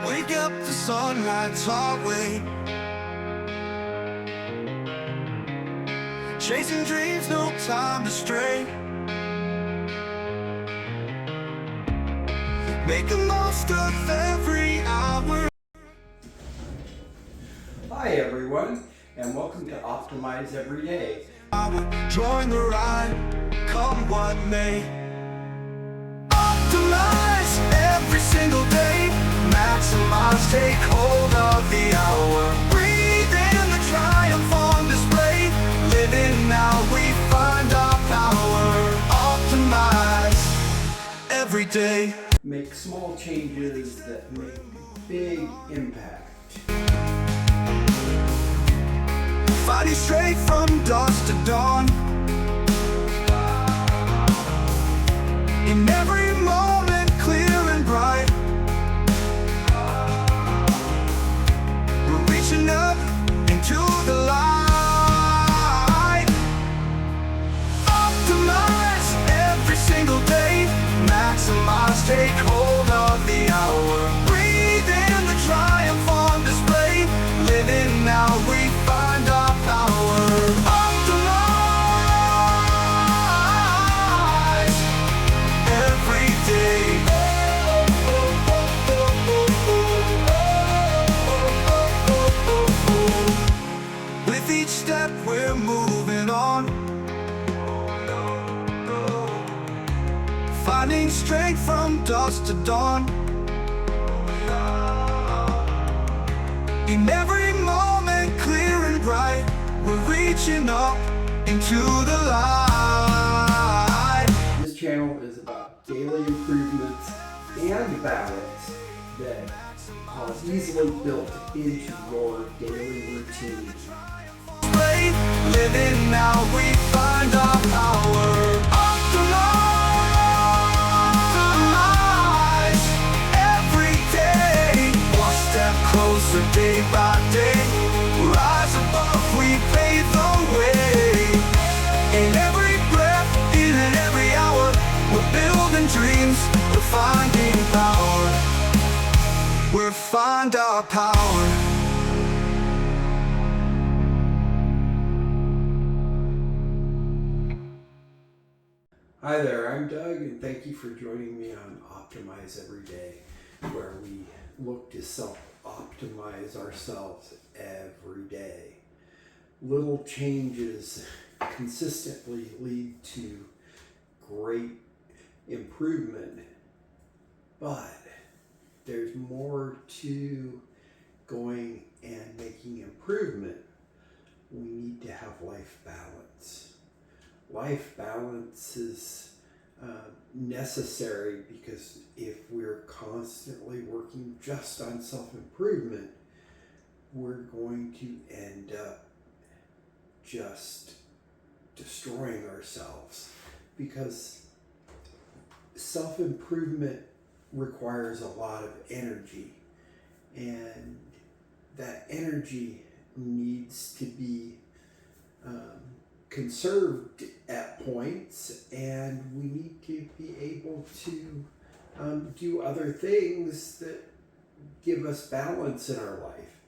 Wake up, the sunlight's our way. Chasing dreams, no time to stray. Make the most of every hour. Hi everyone, and welcome to Optimize Every Day. Join the ride, come what may. Optimize every single day. Maximize, take hold of the hour. Breathe in the triumph on display. Living now, we find our power. Optimize every day. Make small changes that make big impact. Fighting straight from dusk to dawn. In every moment, clear and bright. We're reaching up into the light. Optimize every single day. Maximize, take hold of the hour. Breathe in the triumph on display. Living now, we find our power. Optimize every day. With each step we're moving on, finding strength from dusk to dawn. In every moment, clear and bright, we're reaching up into the light. This channel is about daily improvements and balance that are easily built into your daily routine. Living now, we find our power. Optimize every day. One step closer, day by day. Rise above, we pave the way. In every breath, in every hour, we're building dreams, we're finding power. We'll find our power. Hi there, I'm Doug, and thank you for joining me on Optimize Every Day, where we look to self-optimize ourselves every day. Little changes consistently lead to great improvement, but there's more to going and making improvement. We need to have life balance. Life balance is necessary because if we're constantly working just on self-improvement, we're going to end up just destroying ourselves, because self-improvement requires a lot of energy, and that energy needs to be conserved at points, and we need to be able to do other things that give us balance in our life.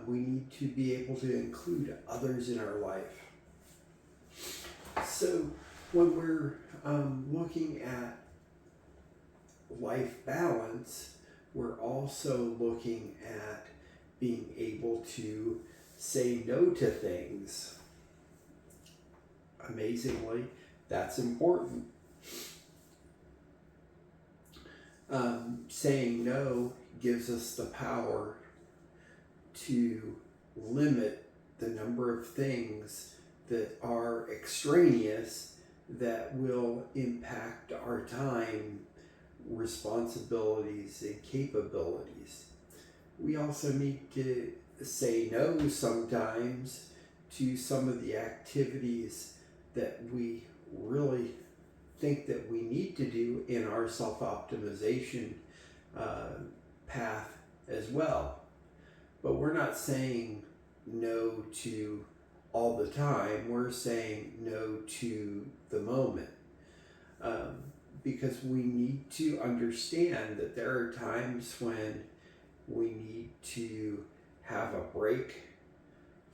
We need to be able to include others in our life. So when we're looking at life balance, we're also looking at being able to say no to things. Amazingly, that's important. Saying no gives us the power to limit the number of things that are extraneous that will impact our time, responsibilities, and capabilities. We also need to say no sometimes to some of the activities that we really think that we need to do in our self-optimization path as well. But we're not saying no to all the time. We're saying no to the moment. Because we need to understand that there are times when we need to have a break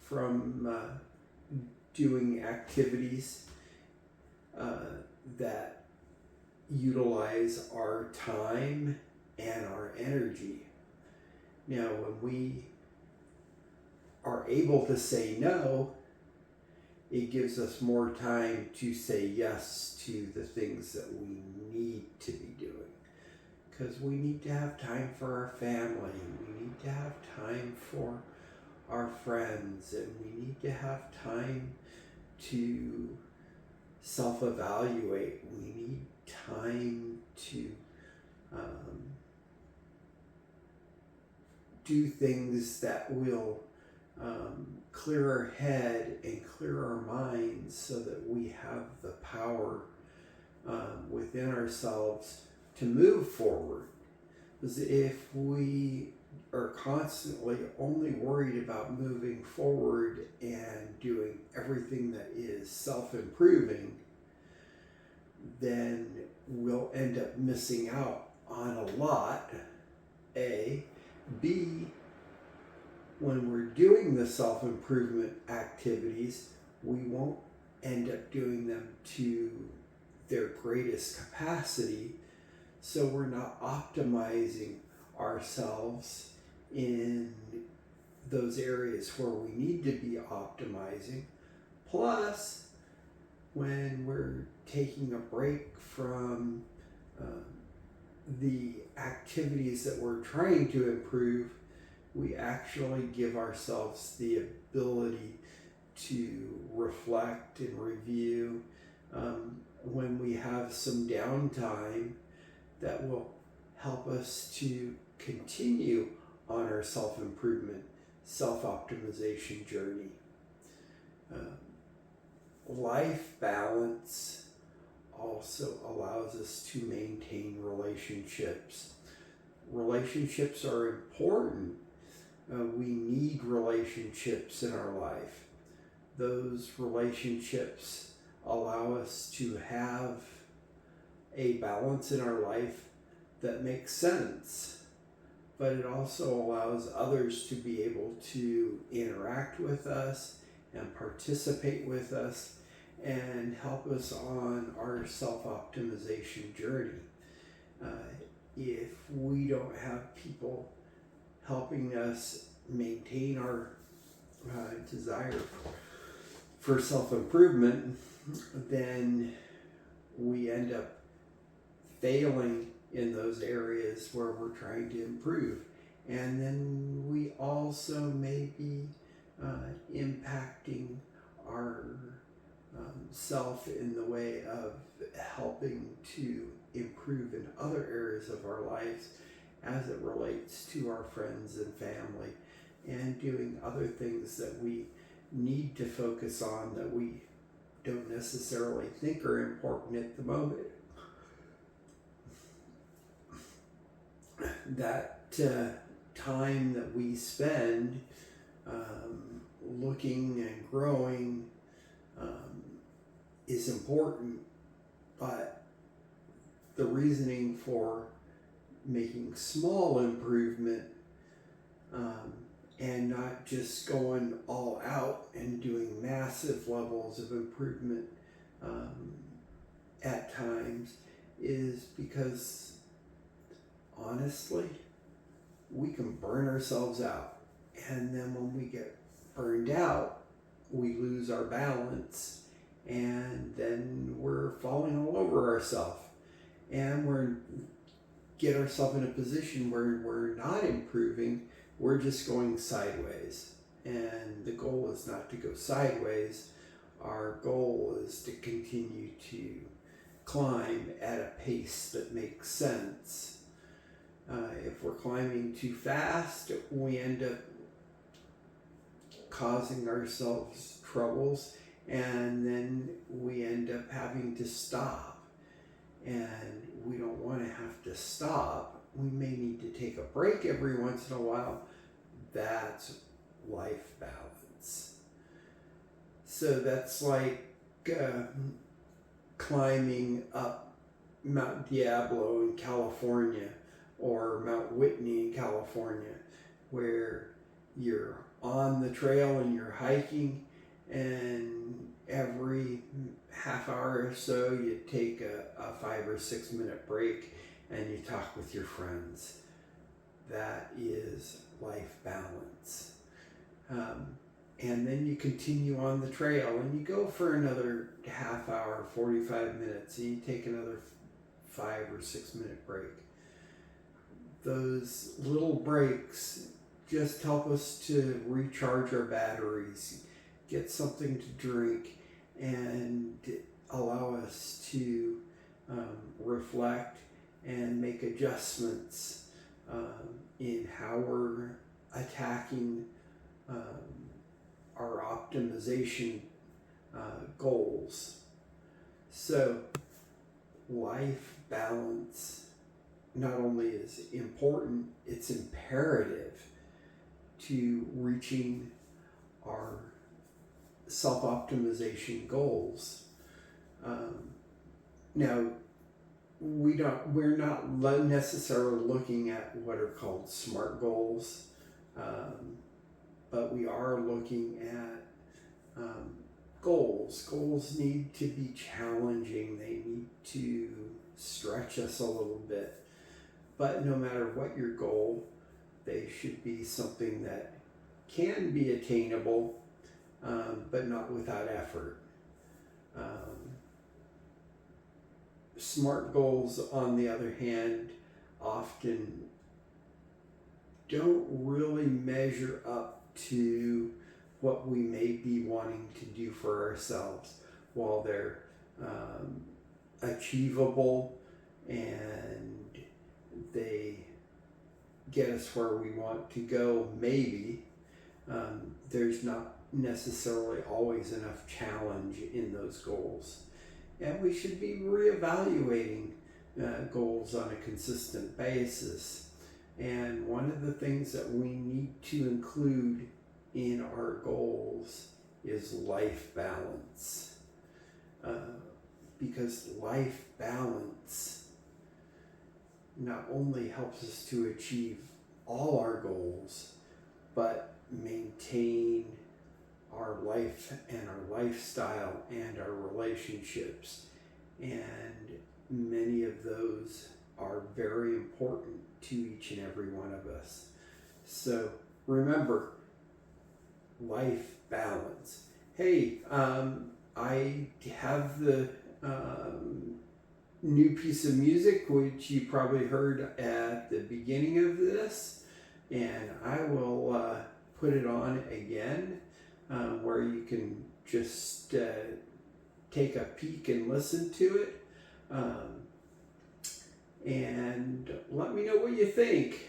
from doing activities that utilize our time and our energy. Now, when we are able to say no, it gives us more time to say yes to the things that we need to be doing. Because we need to have time for our family, we need to have time for our friends, and we need to have time to self-evaluate. We need time to do things that will clear our head and clear our minds so that we have the power within ourselves to move forward. Because if we are constantly only worried about moving forward and doing everything that is self-improving, then we'll end up missing out on a lot, A. B, when we're doing the self-improvement activities, we won't end up doing them to their greatest capacity, so we're not optimizing ourselves in those areas where we need to be optimizing. Plus, when we're taking a break from the activities that we're trying to improve, we actually give ourselves the ability to reflect and review when we have some downtime that will help us to continue on our self-improvement, self-optimization journey. Life balance also allows us to maintain relationships. Relationships are important. We need relationships in our life. Those relationships allow us to have a balance in our life that makes sense, but it also allows others to be able to interact with us and participate with us and help us on our self-optimization journey. If we don't have people helping us maintain our desire for self-improvement, then we end up failing in those areas where we're trying to improve. And then we also may be impacting our self in the way of helping to improve in other areas of our lives as it relates to our friends and family, and doing other things that we need to focus on that we don't necessarily think are important at the moment. That time that we spend looking and growing is important, but the reasoning for making small improvement and not just going all out and doing massive levels of improvement at times is because honestly, we can burn ourselves out, and then when we get burned out, we lose our balance, and then we're falling all over ourselves, and we're get ourselves in a position where we're not improving, we're just going sideways. And the goal is not to go sideways. Our goal is to continue to climb at a pace that makes sense. If we're climbing too fast, we end up causing ourselves troubles, and then we end up having to stop. And we don't want to have to stop. We may need to take a break every once in a while. That's life balance. So that's like climbing up Mount Diablo in California. or Mount Whitney in California, where you're on the trail and you're hiking, and every half hour or so you take a 5 or 6 minute break and you talk with your friends. That is life balance. And then you continue on the trail and you go for another half hour, 45 minutes, and you take another 5 or 6 minute break. Those little breaks just help us to recharge our batteries, get something to drink, and allow us to reflect and make adjustments in how we're attacking our optimization goals. So life balance not only is important, it's imperative to reaching our self-optimization goals. Now, we're not necessarily looking at what are called SMART goals, but we are looking at goals. Goals need to be challenging. They need to stretch us a little bit. But no matter what your goal, they should be something that can be attainable, but not without effort. SMART goals, on the other hand, often don't really measure up to what we may be wanting to do for ourselves. While they're achievable and they get us where we want to go, maybe, there's not necessarily always enough challenge in those goals. And we should be reevaluating goals on a consistent basis. And one of the things that we need to include in our goals is life balance. Because life balance not only helps us to achieve all our goals, but maintain our life and our lifestyle and our relationships. And many of those are very important to each and every one of us. So remember, life balance. Hey, I have the new piece of music, which you probably heard at the beginning of this, and I will put it on again, where you can just take a peek and listen to it, and let me know what you think.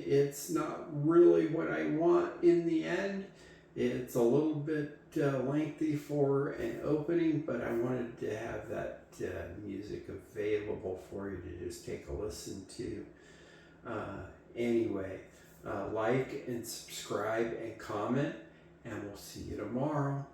It's not really what I want in the end. It's a little bit lengthy for an opening, but I wanted to have that music available for you to just take a listen to. Anyway, like and subscribe and comment, and we'll see you tomorrow.